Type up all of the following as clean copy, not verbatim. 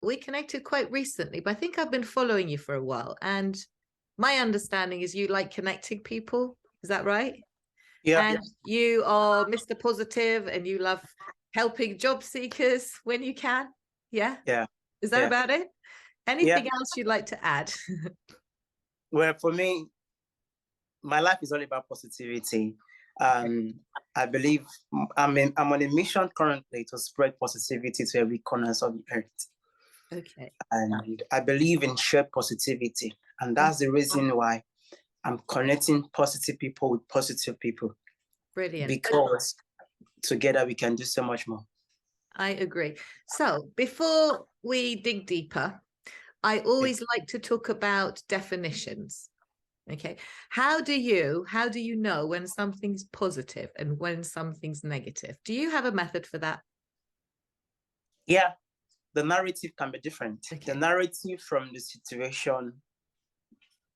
we connected quite recently, but I think I've been following you for a while. And my understanding is you like connecting people. Is that right? Yeah, And you are Mr. Positive and you love helping job seekers when you can. Yeah. yeah, Is that yeah, about it? yeah. Anything else you'd like to add? Well, for me, my life is all about positivity. Um, I believe I'm on a mission currently to spread positivity to every corner of the earth. Okay. And I believe in shared positivity. And that's the reason why I'm connecting positive people with positive people, Brilliant. because together we can do so much more. I agree. So before we dig deeper, I Yeah. always like to talk about definitions. Okay. How do you know when something's positive and when something's negative? Do you have a method for that? Yeah, the narrative can be different. The Okay. narrative from the situation,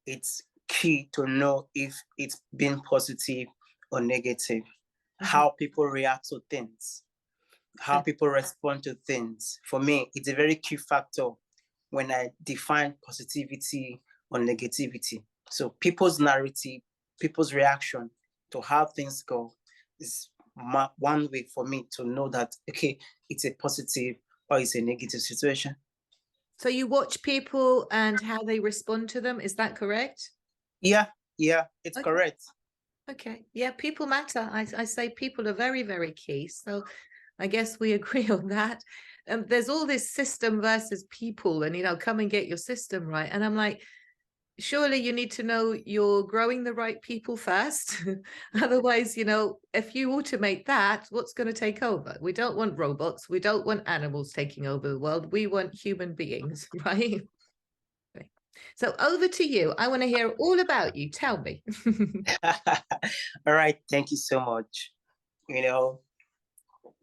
it's key to know if it's been positive or negative, Mhm. how people react to things, how people respond to things. For me, it's a very key factor when I define positivity or negativity. So people's narrative, people's reaction to how things go is one way for me to know that, okay, it's a positive or it's a negative situation. So you watch people and how they respond to them. Is that correct? Yeah, yeah, it's Okay. correct. Okay. Yeah, people matter. I say people are very, very key. So I guess we agree on that. There's all this system versus people, and come and get your system right. And I'm like, surely you need to know you're growing the right people first. Otherwise, if you automate that, what's going to take over? We don't want robots. We don't want animals taking over the world. We want human beings, right? Okay. So over to you. I want to hear all about you. Tell me. All right, thank you so much. You know,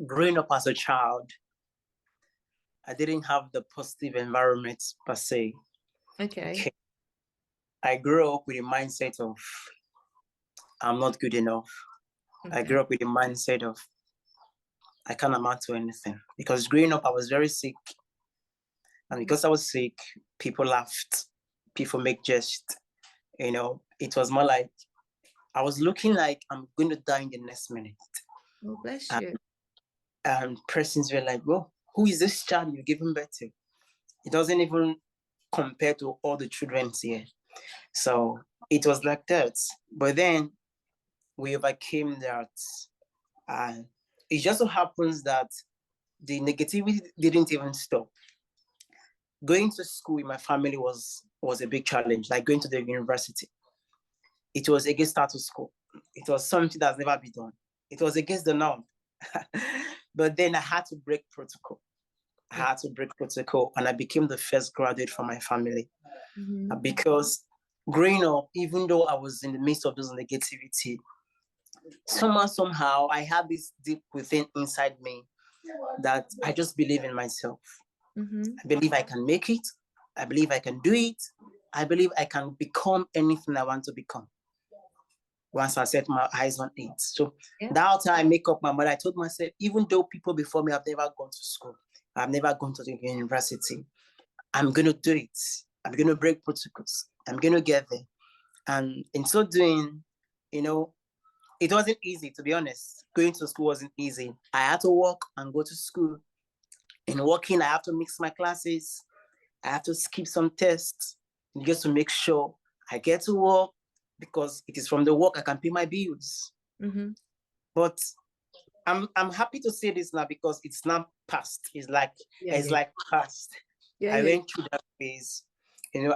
growing up as a child, I didn't have the positive environment per se. Okay. Okay. I grew up with a mindset of I'm not good enough. I Okay. grew up with a mindset of I can't amount to anything. Because growing up, I was very sick. And because I was sick, people laughed, people make jest. It was more like I was looking like I'm going to die in the next minute. Oh, bless And, you. and persons were like, well, who is this child you've given birth to? It doesn't even compare to all the children here. So it was like that. But then we overcame that. And it just so happens that the negativity didn't even stop. Going to school in my family was a big challenge, like going to the university. It was against status quo. It was something that's never been done. It was against the norm. But then I had to break protocol. I Yeah. had to break protocol, and I became the first graduate from my family. Mhm. Because growing up, even though I was in the midst of this negativity, somehow I had this deep within inside me that I just believe in myself. Mhm. I believe I can make it. I believe I can do it. I believe I can become anything I want to become once I set my eyes on it. So Yeah. that's how I make up my mind. I told myself, even though people before me have never gone to school, I've never gone to the university, I'm going to do it. I'm going to break protocols. I'm going to get there. And in so doing, you know, it wasn't easy, to be honest. Going to school wasn't easy. I had to work and go to school. In working, I have to mix my classes. I have to skip some tests just to make sure I get to work, because it is from the work I can pay my bills. Mhm. But I'm happy to say this now because it's not past. Yeah, It's yeah. like past. Yeah, I yeah. went through that phase.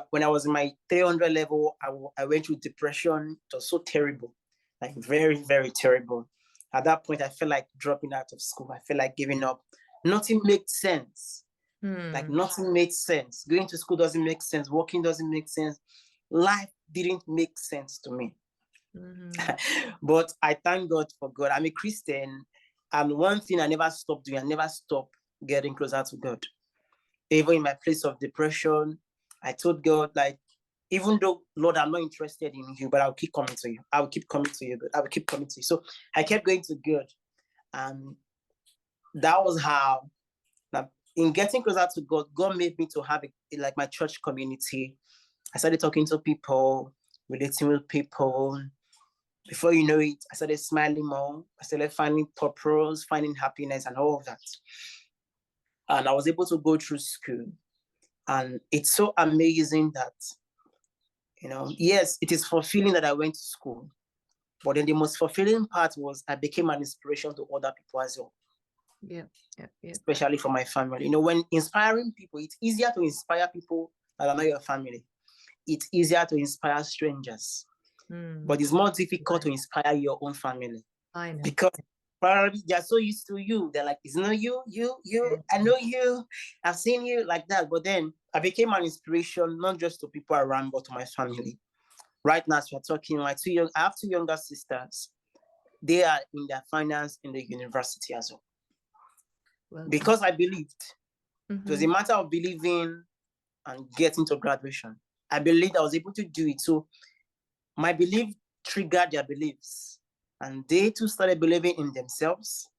When I was in my 300 level, I went through depression. It was so terrible, like very, very terrible. At that point, I felt like dropping out of school. I felt like giving up. Nothing made sense. Like Hmm. nothing made sense. Going to school doesn't make sense. Working doesn't make sense. Life didn't make sense to me. Mhm. But I thank God for God. I'm a Christian. And one thing I never stopped doing, I never stopped getting closer to God. Even in my place of depression, I told God, like, even though, Lord, I'm not interested in you, but I'll keep coming to you. I will keep coming to you, God. I will keep coming to you. So I kept going to God. And that was how, in getting closer to God, God made me to have like my church community. I started talking to people, relating with people. Before you know it, I started smiling more. I started finding purpose, finding happiness, and all of that. And I was able to go through school. And it's so amazing that, yes, it is fulfilling that I went to school. But then the most fulfilling part was I became an inspiration to other people as well. Yeah. Especially for my family. When inspiring people, it's easier to inspire people that are not your family. It's easier to inspire strangers. But it's more difficult to inspire your own family. I know. Because probably they're so used to you. They're like, it's not you, I know you, I've seen you like that. But then I became an inspiration, not just to people around, but to my family. Right now, as we're talking, I have two younger sisters. They are in their finance in the university as well. Because I believed. It was a matter of believing and getting to graduation. I believed I was able to do it. So my belief triggered their beliefs. And they too started believing in themselves.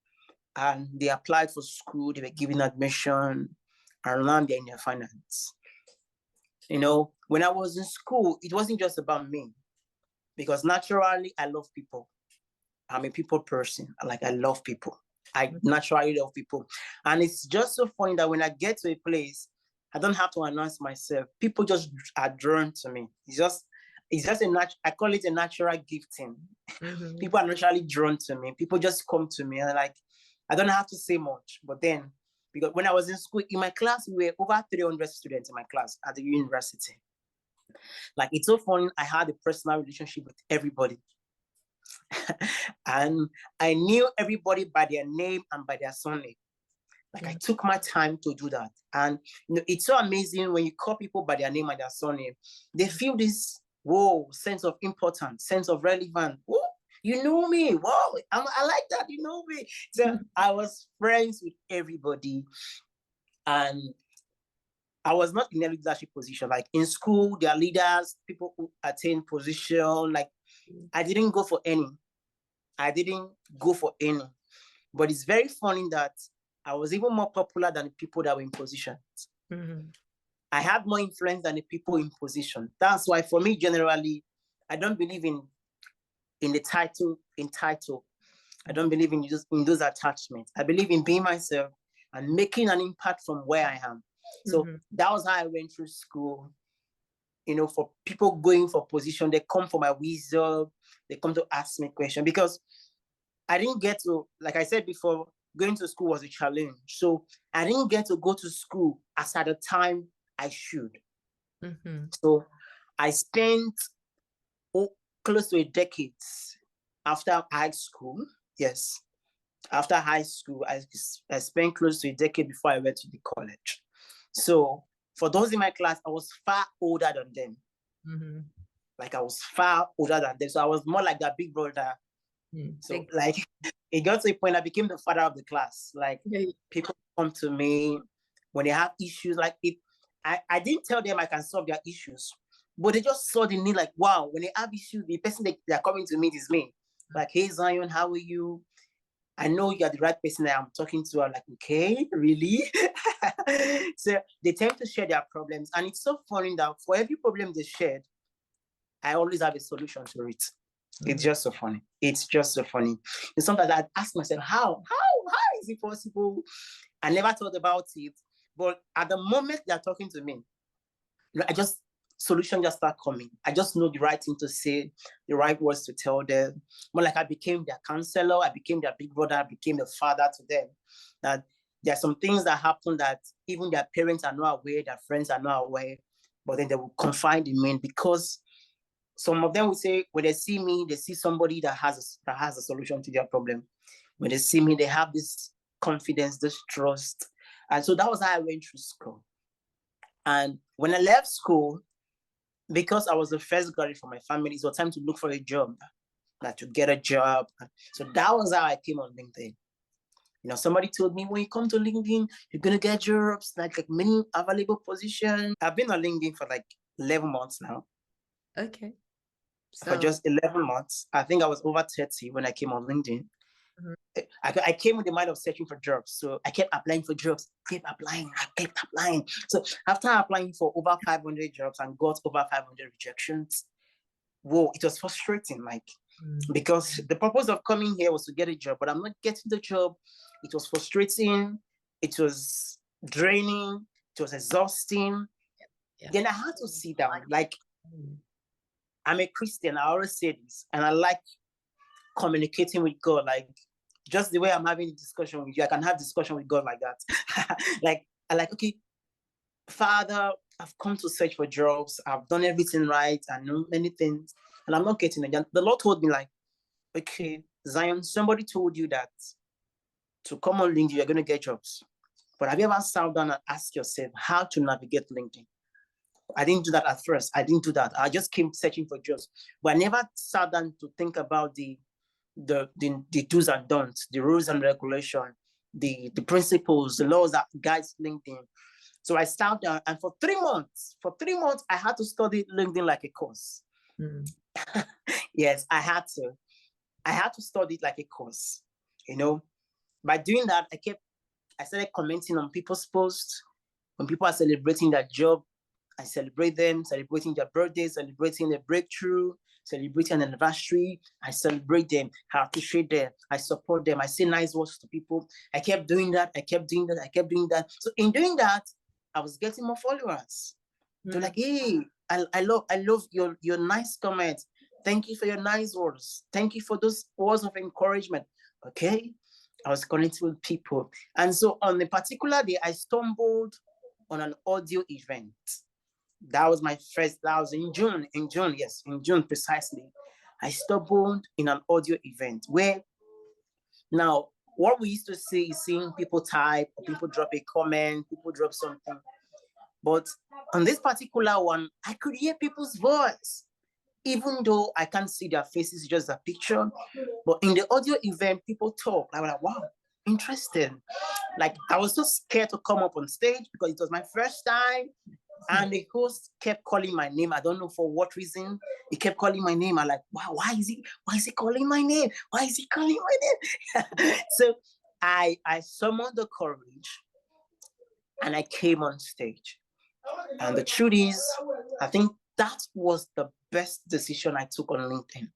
And they applied for school. They were given admission. And now they're in their finance. When I was in school, it wasn't just about me. Because naturally, I love people. I'm a people person. I love people. I naturally love people. And it's just so funny that when I get to a place, I don't have to announce myself. People just are drawn to me. It's just I call it a natural gifting. People are naturally drawn to me. People just come to me and I don't have to say much. But then, because when I was in school, in my class, we were over 300 students in my class at the university. It's so funny. I had a personal relationship with everybody. And I knew everybody by their name and by their surname. I took my time to do that. And it's so amazing when you call people by their name and their surname. They feel this sense of importance, sense of relevance. Oh, you know me. Wow, I like that. You know me. So I was friends with everybody. And I was not in a leadership position. In school, there are leaders, people who attain position. I didn't go for any. But it's very funny that I was even more popular than the people that were in positions. I had more influence than the people in position. That's why for me, generally, I don't believe in the title. I don't believe in those attachments. I believe in being myself and making an impact from where I am. So that was how I went through school. For people going for position, they come for my wisdom. They come to ask me questions because I didn't get to, like I said before, going to school was a challenge. So I didn't get to go to school as at the time I should. So I spent close to a decade after high school. Yes. After high school, I spent close to a decade before I went to the college. So for those in my class, I was far older than them. I was far older than them. So I was more like their big brother. So it got to a point I became the father of the class. People come to me when they have issues. I didn't tell them I can solve their issues, but they just saw the need. Wow, when they have issues, the person they're coming to meet is me. Hey Zion, how are you? I know you're the right person that I'm talking to. I'm okay, really? So they tend to share their problems. And it's so funny that for every problem they shared, I always have a solution to it. It's just so funny. It's just so funny. And sometimes I ask myself, how is it possible? I never thought about it. But at the moment they're talking to me, solutions just start coming. I just know the right thing to say, the right words to tell them. More I became their counselor, I became their big brother, I became a father to them. That there are some things that happen that even their parents are not aware, their friends are not aware, but then they will confide in me because some of them will say, when they see me, they see somebody that has a solution to their problem. When they see me, they have this confidence, this trust. And so that was how I went through school. And when I left school, because I was the first graduate for my family, it was time to look for a job, to get a job. So that was how I came on LinkedIn. Somebody told me, when you come to LinkedIn, you're going to get jobs, like many available positions. I've been on LinkedIn for 11 months now. Okay. For just 11 months. I think I was over 30 when I came on LinkedIn. I came with the mind of searching for jobs. So I kept applying for jobs, I kept applying. So after applying for over 500 jobs and got over 500 rejections, whoa, it was frustrating. Like, because the purpose of coming here was to get a job, but I'm not getting the job. It was frustrating. It was draining. It was exhausting. Yeah. Then I had to sit down. Like, I'm a Christian. I always say this, and I like communicating with God. Like, just the way I'm having a discussion with you, I can have discussion with God like that. Like, I like, okay, Father, I've come to search for jobs. I've done everything right. I know many things, and I'm not getting it. The Lord told me, like, okay, Zion, somebody told you that to come on LinkedIn, you're going to get jobs. But have you ever sat down and asked yourself how to navigate LinkedIn? I didn't do that at first. I didn't do that. I just came searching for jobs. But I never sat down to think about the do's and don'ts, the rules and regulation, the principles, the laws that guides LinkedIn. So I sat down, and for 3 months, I had to study LinkedIn like a course. Yes, I had to study it like a course. You know, by doing that, I started commenting on people's posts. When people are celebrating their job, I celebrate them, celebrating their birthday, celebrating their breakthrough, celebrating an anniversary. I celebrate them, I appreciate them, I support them, I say nice words to people. I kept doing that. So in doing that, I was getting more followers. They're like, hey, I love your nice comments. Thank you for your nice words. Thank you for those words of encouragement. Okay. I was connecting with people. And so on a particular day, I stumbled on an audio event. That was in June precisely. I stumbled in an audio event where, now, what we used to see is seeing people type, or people drop a comment, people drop something. But on this particular one, I could hear people's voice, even though I can't see their faces, just a picture. But in the audio event, people talk. I was like, wow, interesting. Like, I was so scared to come up on stage because it was my first time. And the host kept calling my name. I don't know for what reason. He kept calling my name. I'm like, wow, why is he calling my name? Why is he calling my name? So I summoned the courage and I came on stage. And the truth is, I think that was the best decision I took on LinkedIn,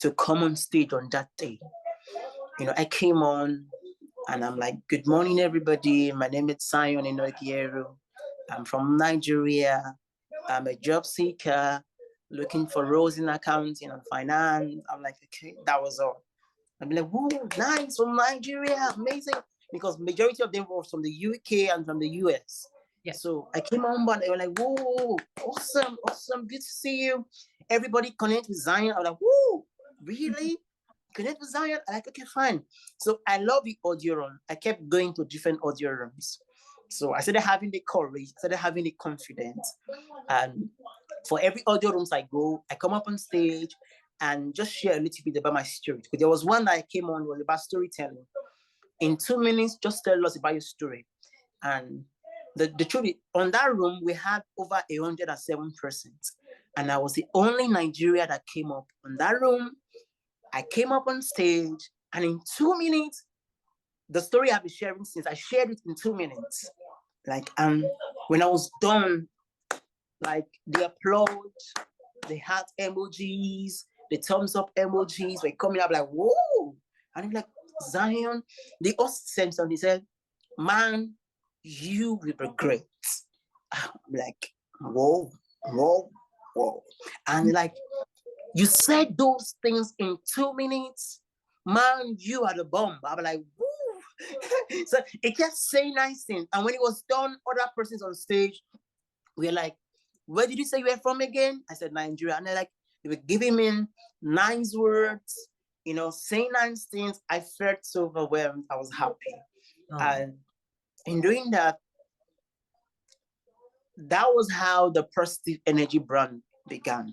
to come on stage on that day. You know, I came on and I'm like, good morning, everybody. My name is Enogieru. I'm from Nigeria. I'm a job seeker looking for roles in accounting and finance. I'm like, okay, that was all. I'm like, whoa, nice, from Nigeria, amazing. Because majority of them were from the UK and from the US. Yeah. So I came on, but they were like, whoa, awesome, good to see you. Everybody connect with Zion. I was like, whoa, really? Connect with Zion? I'm like, okay, fine. So I love the audio room. I kept going to different audio rooms. So I started having the courage, started having the confidence. And for every audio rooms I go, I come up on stage and just share a little bit about my story. Because there was one that I came on, was about storytelling. In 2 minutes, just tell us about your story. And the truth is, on that room, we had over 107 persons. And I was the only Nigeria that came up on that room. I came up on stage, and in 2 minutes, the story I've been sharing since, I shared it in 2 minutes. Like, when I was done, like, the applause, the heart emojis, the thumbs up emojis were coming up, like, whoa. And I'm like, Zion, the host sent something, he said, man, you will regret. I'm like, whoa. And like, you said those things in 2 minutes, man, you are the bomb. I'm like, woo. So it kept saying nice things. And when it was done, other persons on stage were like, where did you say you were from again? I said, Nigeria. And they're like, they were giving me nice words, you know, saying nice things. I felt so overwhelmed. I was happy. Oh. And in doing that, that was how the positive energy brand began.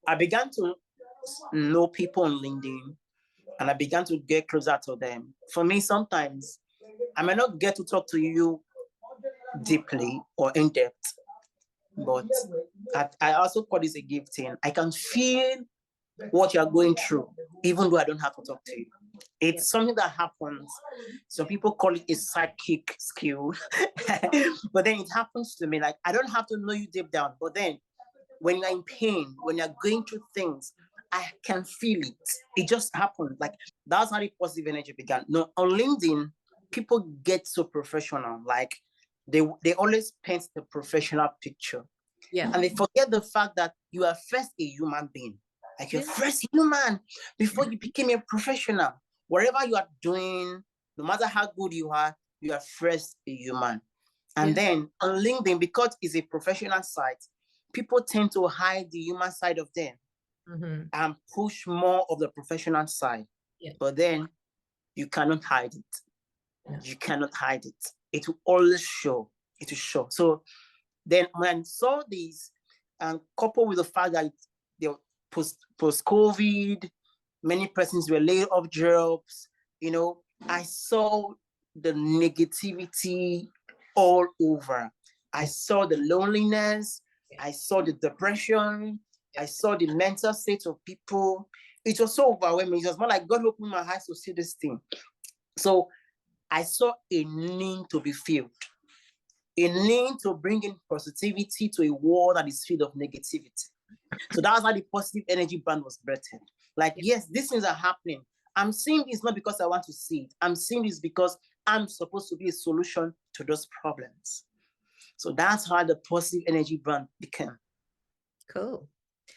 I began to know people on LinkedIn, and I began to get closer to them. For me, sometimes I may not get to talk to you deeply or in depth, but I also call this a gifting. I can feel what you are going through, even though I don't have to talk to you. It's something that happens. Some people call it a psychic skill, but then it happens to me. Like, I don't have to know you deep down, but then when you're in pain, when you're going through things, I can feel it. It just happened. Like, that's how the positive energy began. No, on LinkedIn, people get so professional. Like, they always paint the professional picture. Yeah. And they forget the fact that you are first a human being. Like, you're first human before you became a professional. Whatever you are doing, no matter how good you are first a human. And then on LinkedIn, because it's a professional site, people tend to hide the human side of them and push more of the professional side. But then you cannot hide it. You cannot hide it. It will always show. It will show. So then when I saw this, and coupled with the fact that they were post-COVID, many persons were laid off jobs, you know, I saw the negativity all over. I saw the loneliness. I saw the depression. I saw the mental state of people. It was so overwhelming. It was more like God opened my eyes to see this thing. So I saw a need to be filled, a need to bring in positivity to a world that is filled of negativity. So that was how the positive energy brand was birthed. Like, yes, these things are happening. I'm seeing this not because I want to see it. I'm seeing this because I'm supposed to be a solution to those problems. So that's how the positive energy brand became. Cool.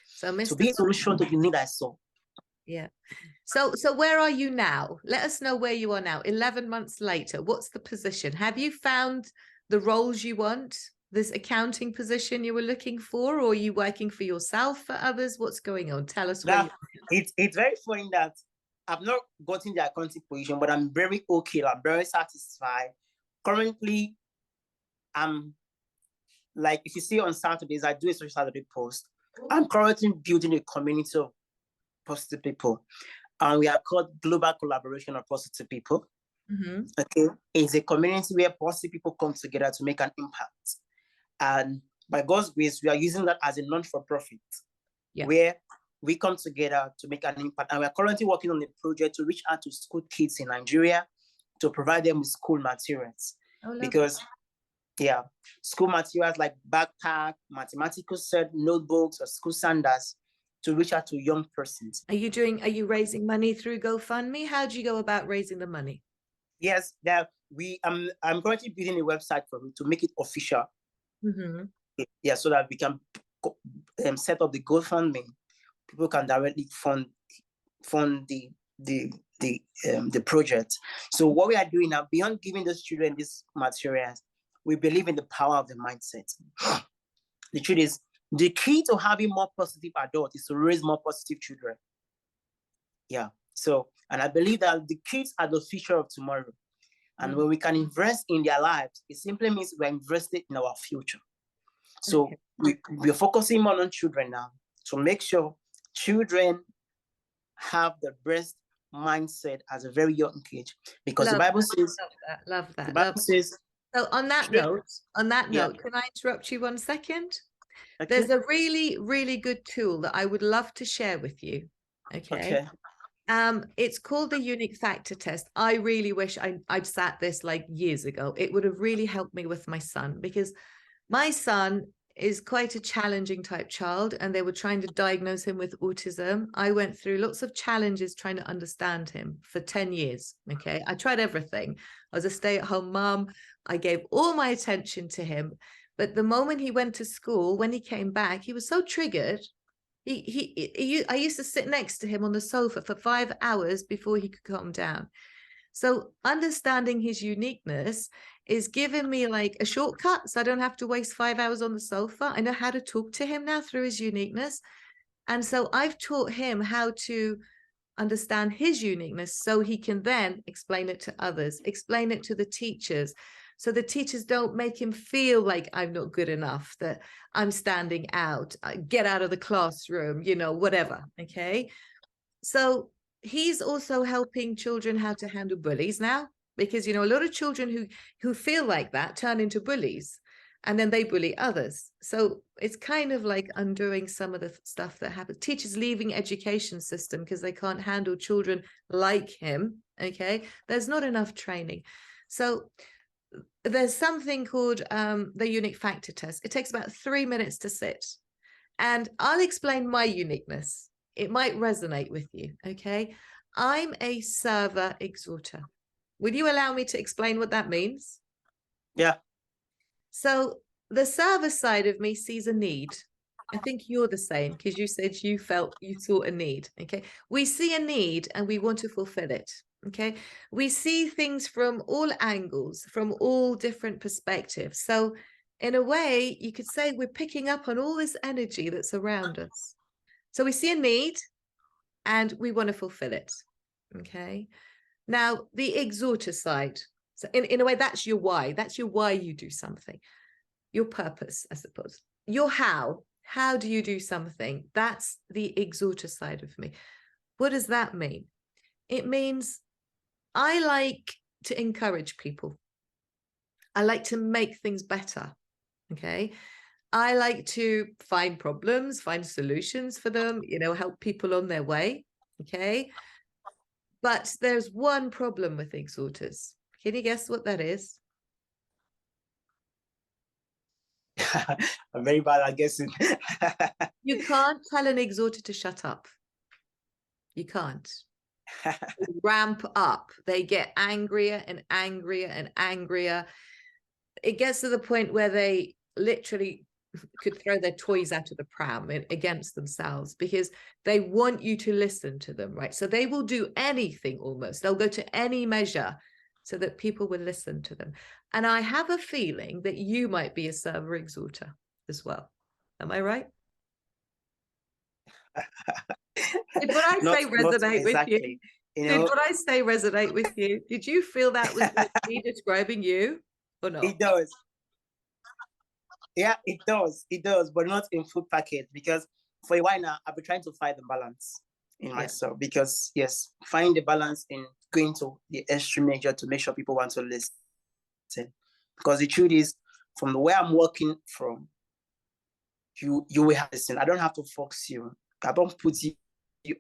So Mr. To be a solution to the need I saw. Yeah. So where are you now? Let us know where you are now. 11 months later, what's the position? Have you found the roles you want? This accounting position you were looking for, or are you working for yourself, for others? What's going on? Tell us where it's very funny that I've not gotten the accounting position, but I'm very okay. I'm very satisfied. Currently, I'm like, if you see on Saturdays, I do a social Saturday post. I'm currently building a community of positive people. And we are called Global Collaboration of Positive People. Okay, it's a community where positive people come together to make an impact. And by God's grace, we are using that as a non-for-profit, where we come together to make an impact. And we're currently working on a project to reach out to school kids in Nigeria to provide them with school materials. Because, school materials like backpack, mathematical set, notebooks, or school sandals to reach out to young persons. Are you raising money through GoFundMe? How do you go about raising the money? Yes, I'm currently building a website for me to make it official. Yeah, so that we can set up the GoFundMe. People can directly fund the project. So what we are doing now, beyond giving those children these materials, we believe in the power of the mindset. The truth is, the key to having more positive adults is to raise more positive children. Yeah. So, and I believe that the kids are the future of tomorrow. And when we can invest in their lives, it simply means we're invested in our future. So we're focusing more on children now to make sure children have the best mindset as a very young age. Because the Bible says, love that. The Bible says, so on that note, can I interrupt you 1 second? Okay. There's a really, really good tool that I would love to share with you. Okay. It's called the unique factor test. I really wish I'd sat this like years ago. It would have really helped me with my son, because my son is quite a challenging type child, and they were trying to diagnose him with autism. I went through lots of challenges trying to understand him for 10 years. Okay. I tried everything. I was a stay-at-home mom. I gave all my attention to him. But the moment he went to school, when he came back, he was so triggered. I used to sit next to him on the sofa for 5 hours before he could calm down. So understanding his uniqueness is giving me like a shortcut, so I don't have to waste 5 hours on the sofa. I know how to talk to him now through his uniqueness. And so I've taught him how to understand his uniqueness so he can then explain it to others, explain it to the teachers. So the teachers don't make him feel like I'm not good enough, that I'm standing out, get out of the classroom, you know, whatever. Okay. So he's also helping children how to handle bullies now, because, you know, a lot of children who feel like that turn into bullies. and then they bully others. So it's kind of like undoing some of the stuff that happens. Teachers leaving education system because they can't handle children like him. Okay, there's not enough training. So there's something called the unique factor test. It takes about 3 minutes to sit, and I'll explain my uniqueness. It might resonate with you. Okay, I'm a server exhorter. Will you allow me to explain what that means? Yeah. So the server side of me sees a need. I think you're the same, because you said you saw a need. Okay, we see a need and we want to fulfill it. Okay, we see things from all angles, from all different perspectives. So in a way, you could say we're picking up on all this energy that's around us. So we see a need and we want to fulfill it. Okay, now the exhorter side. So in a way, that's your why. That's your why you do something. Your purpose, I suppose. Your how. How do you do something? That's the exhorter side of me. What does that mean? It means I like to encourage people. I like to make things better. Okay. I like to find problems, find solutions for them, help people on their way. Okay. But there's one problem with exhorters. Can you guess what that is? I'm very bad at guessing. You can't tell an exhorter to shut up. You can't. Ramp up. They get angrier and angrier and angrier. It gets to the point where they literally could throw their toys out of the pram against themselves, because they want you to listen to them, right? So they will do anything almost. They'll go to any measure so that people will listen to them. And I have a feeling that you might be a server exhorter as well. Am I right? Did what I say resonate with you? Did what I say resonate with you? Did you feel that was like me describing you or not? It does. Yeah, it does, but not in full package, because for a while now, I've been trying to find the balance in myself, because yes, find the balance in going to the extreme measure to make sure people want to listen. Because the truth is, from the way I'm working from, you will have to listen. I don't have to force you. I don't put you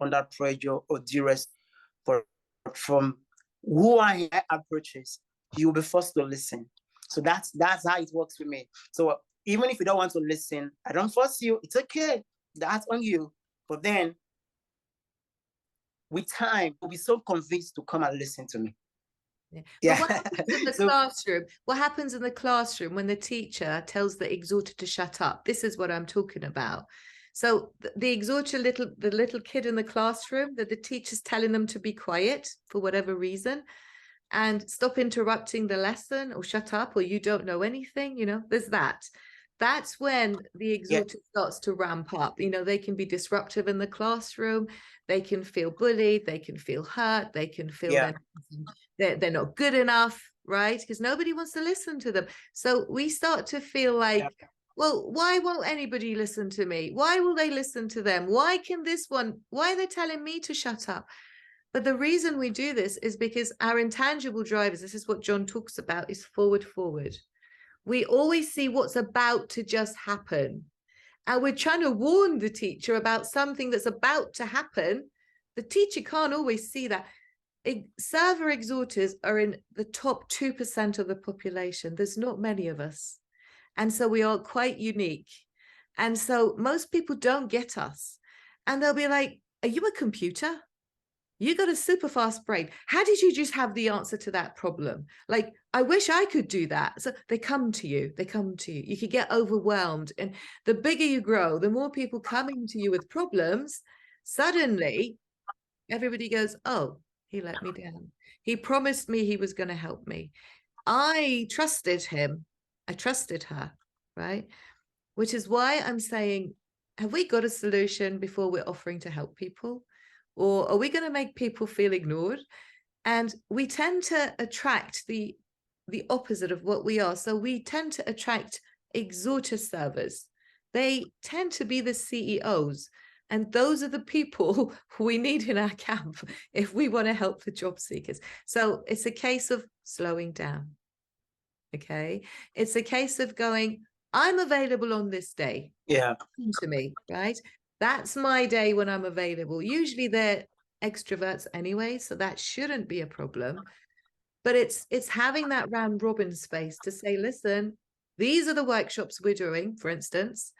under pressure or duress, but from who I approaches, you will be forced to listen. So that's how it works with me. So even if you don't want to listen, I don't force you. It's okay. That's on you. But then, with time, you'll be so convinced to come and listen to me. Yeah. But what happens in the classroom? What happens in the classroom when the teacher tells the exhorter to shut up? This is what I'm talking about. So the exhorter, the little kid in the classroom, that the teacher's telling them to be quiet for whatever reason, and stop interrupting the lesson, or shut up, or you don't know anything, there's that. That's when the exhorter starts to ramp up. They can be disruptive in the classroom. They can feel bullied. They can feel hurt. They can feel they're not good enough, right? Because nobody wants to listen to them. So we start to feel like, well, why won't anybody listen to me? Why will they listen to them? Why are they telling me to shut up? But the reason we do this is because our intangible drivers, this is what John talks about, is forward. We always see what's about to just happen. And we're trying to warn the teacher about something that's about to happen. The teacher can't always see that. Server exhorters are in the top 2% of the population. There's not many of us. And so we are quite unique. And so most people don't get us. And they'll be like, are you a computer? You got a super fast brain. How did you just have the answer to that problem? Like, I wish I could do that. So they come to you. You could get overwhelmed. And the bigger you grow, the more people coming to you with problems, suddenly everybody goes, oh, he let me down. He promised me he was going to help me. I trusted him. I trusted her, right? Which is why I'm saying, have we got a solution before we're offering to help people? Or are we going to make people feel ignored? And we tend to attract the opposite of what we are. So we tend to attract exhorter servers. They tend to be the CEOs. And those are the people we need in our camp if we want to help the job seekers. So it's a case of slowing down. Okay. It's a case of going, I'm available on this day. Yeah. Come to me, right? That's my day when I'm available. Usually they're extroverts anyway, so that shouldn't be a problem. But it's having that round robin space to say, listen, these are the workshops we're doing, for instance.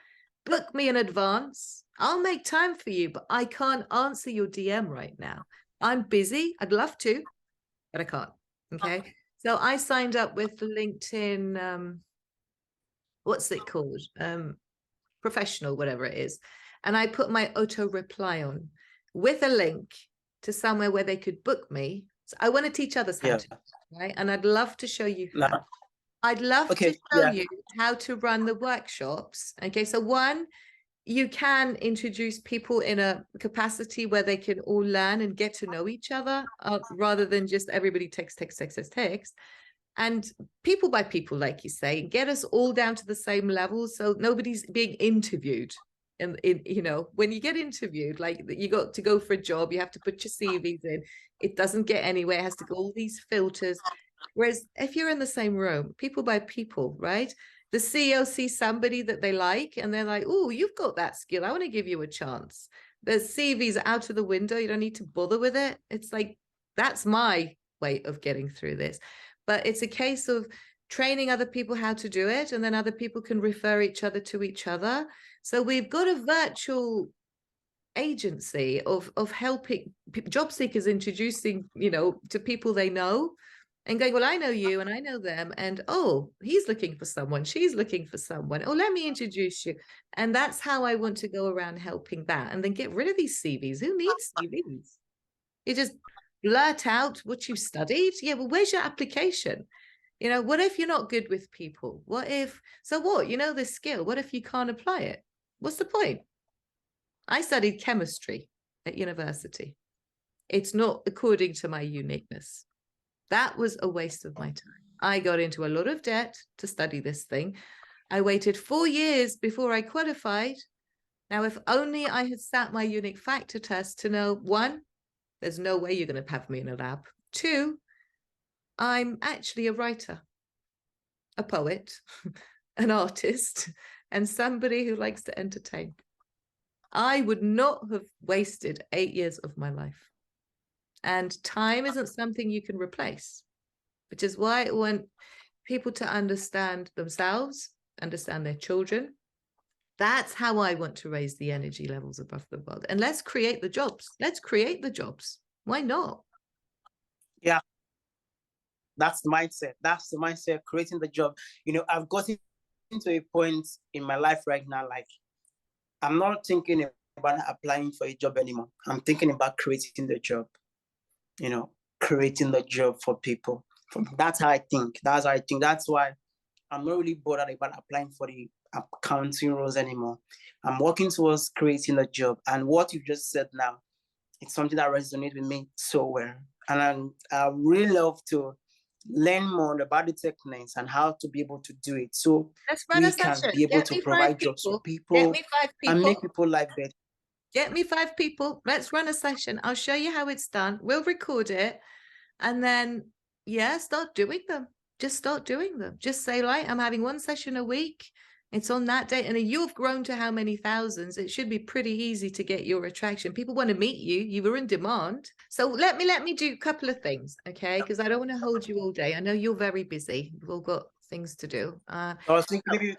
Book me in advance. I'll make time for you, but I can't answer your DM right now. I'm busy. I'd love to, but I can't. Okay. So I signed up with LinkedIn, what's it called? Professional, whatever it is. And I put my auto reply on with a link to somewhere where they could book me. So I want to teach others how to, right? And I'd love to show you how. I'd love to show you how to run the workshops. Okay, so one, you can introduce people in a capacity where they can all learn and get to know each other, rather than just everybody text. And people by people, like you say, get us all down to the same level, so nobody's being interviewed. And you know, when you get interviewed, like you got to go for a job, you have to put your CVs in. It doesn't get anywhere. It has to go all these filters. Whereas if you're in the same room, people by people, right? The CEO sees somebody that they like, and they're like, "Oh, you've got that skill. I want to give you a chance." The CV's out of the window. You don't need to bother with it. It's like, that's my way of getting through this. But it's a case of training other people how to do it, and then other people can refer each other to each other. So we've got a virtual agency of helping job seekers, introducing, you know, to people they know, and going, well, I know you and I know them, and oh, he's looking for someone, she's looking for someone, oh, let me introduce you. And that's how I want to go around helping that, and then get rid of these CVs. Who needs CVs? You just blurt out what you studied. Yeah, well, where's your application? You know, what if you're not good with people? What if, so what, you know, this skill, what if you can't apply it? What's the point? I studied chemistry at university. It's not according to my uniqueness. That was a waste of my time. I got into a lot of debt to study this thing. I waited 4 years before I qualified. Now, if only I had sat my unique factor test to know, one, there's no way you're going to have me in a lab. Two, I'm actually a writer, a poet, an artist, and somebody who likes to entertain. I would not have wasted 8 years of my life. And time isn't something you can replace, which is why I want people to understand themselves, understand their children. That's how I want to raise the energy levels above the world. And let's create the jobs. Let's create the jobs. Why not? Yeah. That's the mindset. That's the mindset, creating the job. You know, I've gotten to a point in my life right now, like, I'm not thinking about applying for a job anymore. I'm thinking about creating the job, you know, creating the job for people. That's how I think. That's how I think. That's why I'm not really bothered about applying for the accounting roles anymore. I'm working towards creating a job. And what you just said now, it's something that resonates with me so well. And I really love to learn more about the techniques and how to be able to do it, so we can be able to provide jobs for people. Get me 5 people and make people life better. Get me 5 people. Let's run a session. I'll show you how it's done. We'll record it. And then, yeah, start doing them. Just start doing them. Just say, like, I'm having 1 session a week. It's on that day. And you've grown to how many thousands? It should be pretty easy to get your attraction. People want to meet you. You were in demand. So let me do a couple of things, okay? Because I don't want to hold you all day. I know you're very busy. We've all got things to do. I was thinking maybe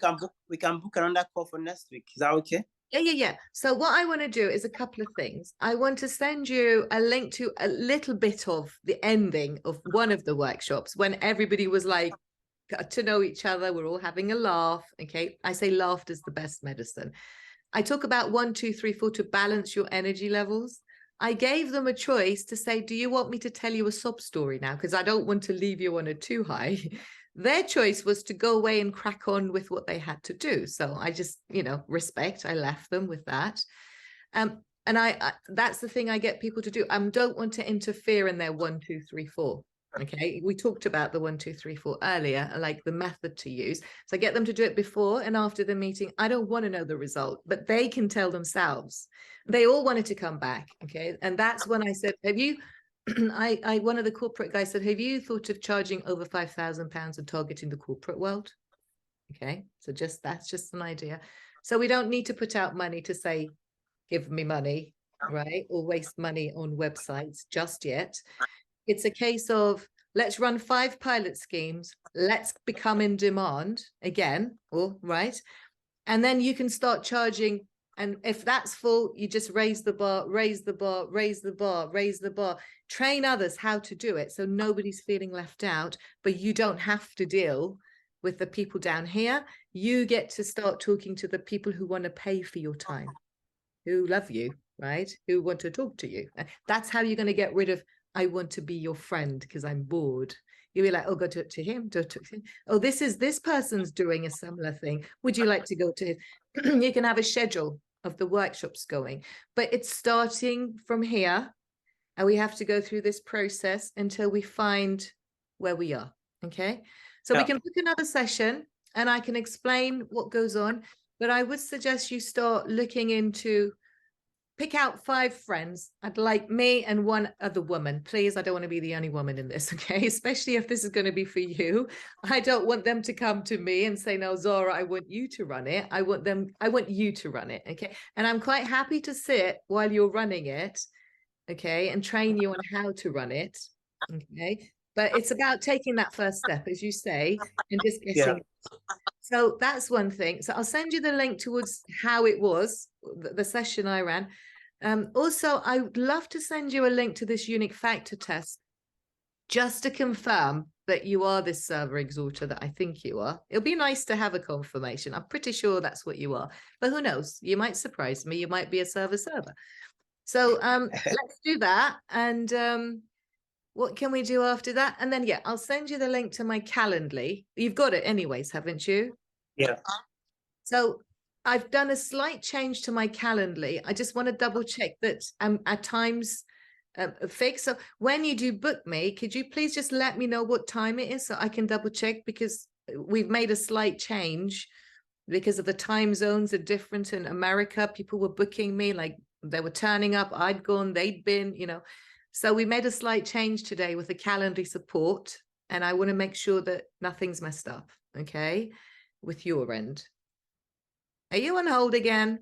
we can book another call for next week. Is that okay? Yeah. So what I want to do is a couple of things. I want to send you a link to a little bit of the ending of one of the workshops when everybody was like, got to know each other. We're all having a laugh. Okay. I say laughter is the best medicine. I talk about 1, 2, 3, 4 to balance your energy levels. I gave them a choice to say, do you want me to tell you a sob story now? Because I don't want to leave you on a too high. Their choice was to go away and crack on with what they had to do. So I just, you know, respect. I left them with that. And I that's the thing I get people to do. I don't want to interfere in their 1, 2, 3, 4. Okay, we talked about the 1, 2, 3, 4 earlier, like the method to use. So I get them to do it before and after the meeting. I don't want to know the result, but they can tell themselves. They all wanted to come back. Okay, and that's when I said, have you? One of the corporate guys said, have you thought of charging over £5,000 and targeting the corporate world? Okay, so that's just an idea. So we don't need to put out money to say, give me money, right? Or waste money on websites just yet. It's a case of, let's run 5 pilot schemes. Let's become in demand again, or right? And then you can start charging. And if that's full, you just raise the bar, raise the bar, raise the bar, raise the bar, train others how to do it. So nobody's feeling left out, but you don't have to deal with the people down here. You get to start talking to the people who want to pay for your time, who love you, right? Who want to talk to you. That's how you're going to get rid of, I want to be your friend because I'm bored. You'll be like, oh, go to him, to him. Oh, this person's doing a similar thing. Would you like to go to his? You can have a schedule of the workshops going, but it's starting from here. And we have to go through this process until we find where we are. Okay. So we can book another session and I can explain what goes on, but I would suggest you start looking into, pick out 5 friends. I'd like me and 1 other woman, please. I don't want to be the only woman in this, okay? Especially if this is going to be for you. I don't want them to come to me and say, no, Zara, I want you to run it. I want you to run it, okay? And I'm quite happy to sit while you're running it, okay, and train you on how to run it, okay? But it's about taking that first step, as you say, and just getting. So that's one thing. So I'll send you the link towards how it was, the session I ran. Also, I would love to send you a link to this unique factor test, just to confirm that you are this server exhorter that I think you are. It'll be nice to have a confirmation. I'm pretty sure that's what you are, but who knows? You might surprise me. You might be a server. So let's do that. And what can we do after that? And then, yeah, I'll send you the link to my Calendly. You've got it anyways, haven't you? Yeah. So I've done a slight change to my Calendly. I just want to double check that at times fixed. So when you do book me, could you please just let me know what time it is so I can double check, because we've made a slight change because of the time zones are different in America. People were booking me, like they were turning up, I'd gone, they'd been, you know. So we made a slight change today with the Calendly support, and I want to make sure that nothing's messed up, okay, with your end. Are you on hold again?